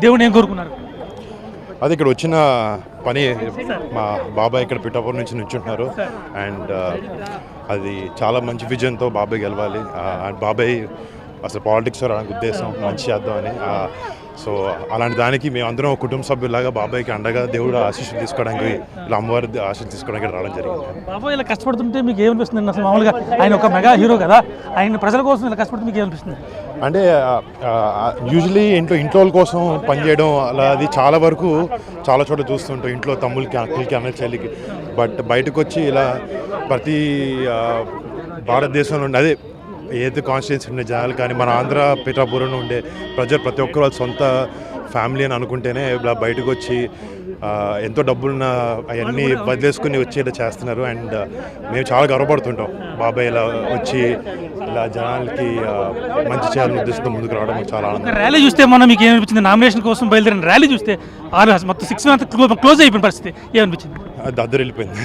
దేవుని ఏం కోరుకున్నారు? అది ఇక్కడ వచ్చిన పని మా బాబాయ్ ఇక్కడ పిఠాపురం నుంచి నుంచుంటున్నారు అండ్ అది చాలా మంచి విజన్తో బాబాయ్ గెలవాలి అండ్ బాబాయ్ అసలు పాలిటిక్స్ రావడానికి ఉద్దేశం మంచి చేద్దామని సో అలాంటి దానికి మేము అందరం ఒక కుటుంబ సభ్యులాగా బాబాయ్కి అండగా దేవుడు ఆశీస్సులు తీసుకోవడానికి ఇలా అమ్మవారి ఆశీస్సులు తీసుకోవడానికి రావడం జరిగింది. బాబాయ్ ఇలా కష్టపడుతుంటే మీకు ఏమనిపిస్తుంది? అసలు మామూలుగా ఆయన ఒక మెగా హీరో కదా, ఆయన ప్రజల కోసం ఇలా కష్టపడుతుంటే మీకు ఏమనిపిస్తుంది? అంటే యూజువలీ ఇంట్లో వాళ్ళ కోసం పనిచేయడం అలా అది చాలా వరకు చాలా చోట్ల చూస్తుంటాం, ఇంట్లో తమ్ముళ్ళకి అక్కలకి అన్న చెల్లికి. బట్ బయటకు వచ్చి ఇలా ప్రతి భారతదేశంలో అదే ఏదైతే కాన్స్టిట్యున్సీ ఉండే జనాలు కానీ మన ఆంధ్ర పిఠాపురంలో ఉండే ప్రజలు ప్రతి ఒక్కరు వాళ్ళ సొంత ఫ్యామిలీ అని అనుకుంటేనే ఇలా బయటకు వచ్చి ఎంతో డబ్బులున్న అవన్నీ వదిలేసుకుని వచ్చి ఇలా చేస్తున్నారు. అండ్ మేము చాలా గర్వపడుతుంటాం బాబాయ్ ఇలా వచ్చి ఇలా జనాలకి మంచి చేయాలని ఉద్దేశంతో ముందుకు రావడం చాలా ఆనందం. ర్యాలీ చూస్తే మొన్న మీకు ఏమనిపించింది? నామినేషన్ కోసం బయలుదేరిన ర్యాలీ చూస్తే మొత్తం 6 months క్లోజ్ అయిపోయిన పరిస్థితి ఏమనిపించింది? దద్దరు వెళ్ళిపోయింది.